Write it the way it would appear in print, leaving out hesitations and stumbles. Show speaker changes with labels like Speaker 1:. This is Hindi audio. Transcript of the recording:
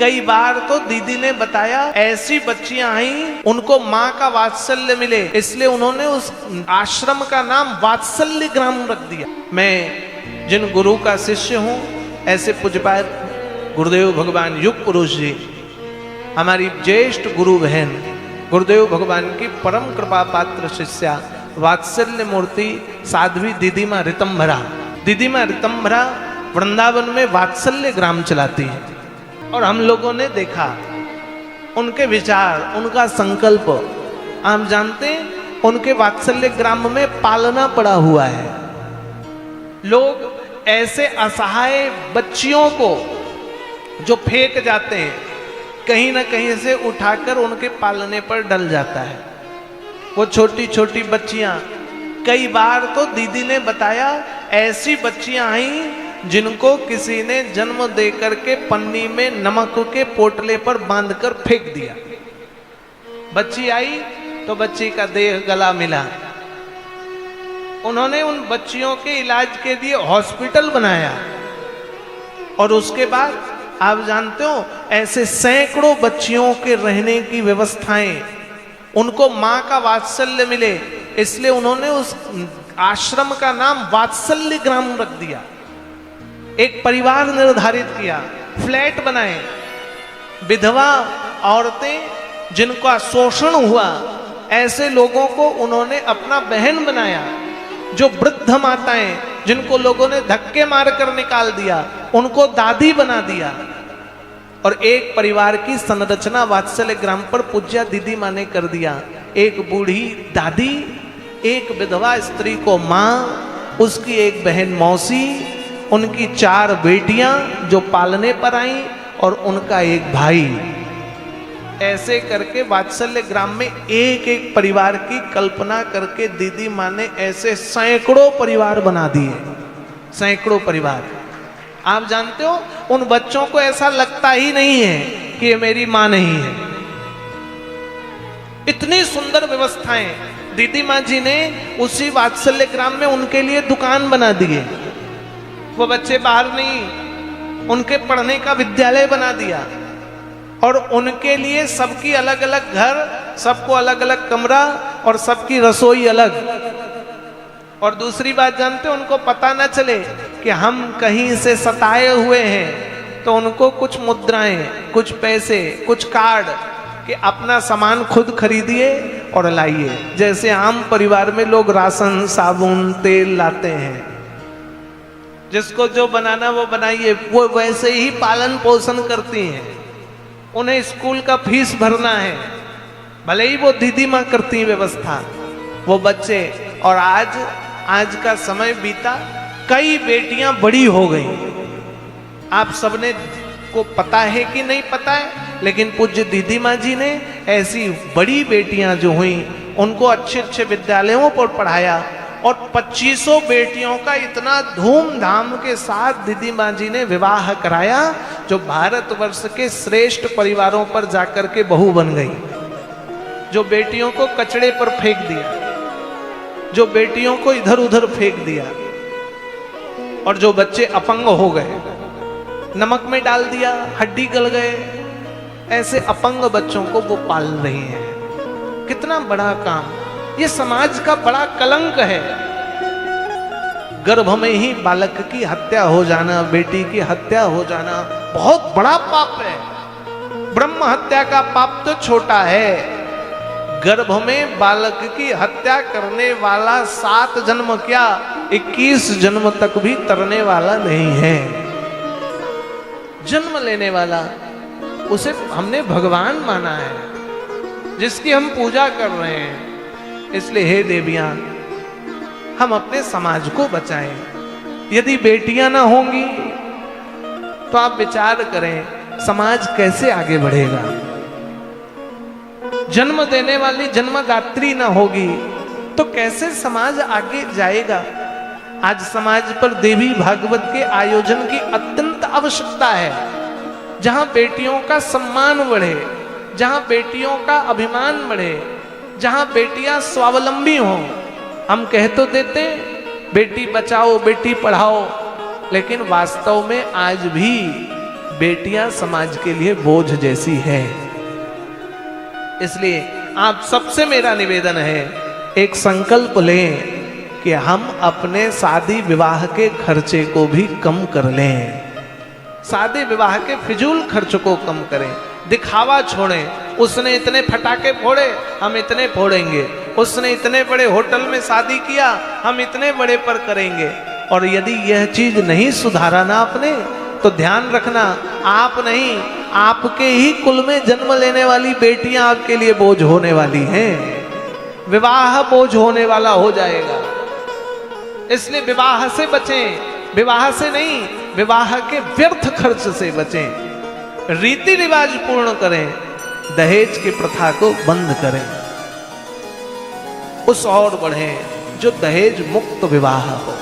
Speaker 1: कई बार तो दीदी ने बताया ऐसी बच्चियां आई उनको माँ का वात्सल्य मिले, इसलिए उन्होंने उस आश्रम का नाम वात्सल्य ग्राम रख दिया। मैं जिन गुरु का शिष्य हूं, ऐसे पूज्यपाद गुरुदेव भगवान युग पुरुष जी, हमारी ज्येष्ठ गुरु बहन गुरुदेव भगवान की परम कृपा पात्र शिष्या वात्सल्य मूर्ति साध्वी दीदी माँ ऋतंभरा, दीदी माँ ऋतंभरा वृंदावन में वात्सल्य ग्राम चलाती है। और हम लोगों ने देखा उनके विचार, उनका संकल्प, आप जानते हैं उनके वात्सल्य ग्राम में पालना पड़ा हुआ है। लोग ऐसे असहाय बच्चियों को जो फेंक जाते हैं, कहीं ना कहीं से उठाकर उनके पालने पर डल जाता है। वो छोटी छोटी बच्चियां, कई बार तो दीदी ने बताया ऐसी बच्चियां आई जिनको किसी ने जन्म देकर के पन्नी में नमक के पोटले पर बांधकर फेंक दिया। बच्ची आई तो बच्ची का देह गला मिला। उन्होंने उन बच्चियों के इलाज के लिए हॉस्पिटल बनाया और उसके बाद आप जानते हो ऐसे सैकड़ों बच्चियों के रहने की व्यवस्थाएं, उनको मां का वात्सल्य मिले, इसलिए उन्होंने उस आश्रम का नाम वात्सल्य ग्राम रख दिया। एक परिवार निर्धारित किया, फ्लैट बनाए, विधवा औरतें जिनका शोषण हुआ ऐसे लोगों को उन्होंने अपना बहन बनाया। जो वृद्ध माताएं जिनको लोगों ने धक्के मारकर निकाल दिया, उनको दादी बना दिया। और एक परिवार की संरचना वात्सल्य ग्राम पर पूज्या दीदी माँ ने कर दिया। एक बूढ़ी दादी, एक विधवा स्त्री को माँ, उसकी एक बहन मौसी, उनकी 4 बेटियां जो पालने पर आई और उनका एक भाई। ऐसे करके वात्सल्य ग्राम में एक एक परिवार की कल्पना करके दीदी माँ ने ऐसे सैकड़ों परिवार बना दिए, सैकड़ों परिवार। आप जानते हो उन बच्चों को ऐसा लगता ही नहीं है कि ये मेरी माँ नहीं है। इतनी सुंदर व्यवस्थाएं दीदी माँ जी ने उसी वात्सल्य ग्राम में उनके लिए दुकान बना दिए। वो बच्चे बाहर नहीं, उनके पढ़ने का विद्यालय बना दिया और उनके लिए सबकी अलग अलग घर, सबको अलग अलग कमरा और सबकी रसोई अलग। और दूसरी बात जानते, उनको पता न चले कि हम कहीं से सताए हुए हैं, तो उनको कुछ मुद्राएं, कुछ पैसे, कुछ कार्ड कि अपना सामान खुद खरीदिए और लाइए। जैसे आम परिवार में लोग राशन, साबुन, तेल लाते हैं, जिसको जो बनाना वो बनाइए, वो वैसे ही पालन पोषण करती हैं। उन्हें स्कूल का फीस भरना है, भले ही वो दीदी माँ करती हैं व्यवस्था, वो बच्चे। और आज का समय बीता, कई बेटियां बड़ी हो गई। आप सबने को पता है कि नहीं पता है, लेकिन पूज्य दीदी माँ जी ने ऐसी बड़ी बेटियां जो हुई उनको अच्छे अच्छे विद्यालयों पर पढ़ाया और 2500 बेटियों का इतना धूमधाम के साथ दीदी माँ जी ने विवाह कराया, जो भारतवर्ष के श्रेष्ठ परिवारों पर जाकर के बहू बन गई। जो बेटियों को कचड़े पर फेंक दिया, जो बेटियों को इधर उधर फेंक दिया, और जो बच्चे अपंग हो गए, नमक में डाल दिया, हड्डी गल गए, ऐसे अपंग बच्चों को वो पाल रही हैं। कितना बड़ा काम! ये समाज का बड़ा कलंक है। गर्भ में ही बालक की हत्या हो जाना, बेटी की हत्या हो जाना बहुत बड़ा पाप है। ब्रह्म हत्या का पाप तो छोटा है, गर्भ में बालक की हत्या करने वाला 7 जन्म क्या 21 जन्म तक भी तरने वाला नहीं है। जन्म लेने वाला, उसे हमने भगवान माना है, जिसकी हम पूजा कर रहे हैं। इसलिए हे देवियां, हम अपने समाज को बचाएं। यदि बेटियां ना होंगी तो आप विचार करें समाज कैसे आगे बढ़ेगा। जन्म देने वाली जन्मदात्री ना होगी तो कैसे समाज आगे जाएगा। आज समाज पर देवी भागवत के आयोजन की अत्यंत आवश्यकता है, जहां बेटियों का सम्मान बढ़े, जहां बेटियों का अभिमान बढ़े, जहां बेटियां स्वावलंबी हों। हम कह तो देते बेटी बचाओ बेटी पढ़ाओ, लेकिन वास्तव में आज भी बेटियां समाज के लिए बोझ जैसी है। इसलिए आप सबसे मेरा निवेदन है, एक संकल्प लें कि हम अपने शादी विवाह के खर्चे को भी कम कर लें। शादी विवाह के फिजूल खर्च को कम करें, दिखावा छोड़ें। उसने इतने फटाके फोड़े, हम इतने फोड़ेंगे। उसने इतने बड़े होटल में शादी किया, हम इतने बड़े पर करेंगे। और यदि यह चीज नहीं सुधारा ना आपने, तो ध्यान रखना, आप नहीं, आपके ही कुल में जन्म लेने वाली बेटियां आपके लिए बोझ होने वाली हैं। विवाह बोझ होने वाला हो जाएगा। इसलिए विवाह से बचें, विवाह से नहीं, विवाह के व्यर्थ खर्च से बचें। रीति रिवाज पूर्ण करें, दहेज की प्रथा को बंद करें। उस और बढ़ें जो दहेज मुक्त विवाह हो।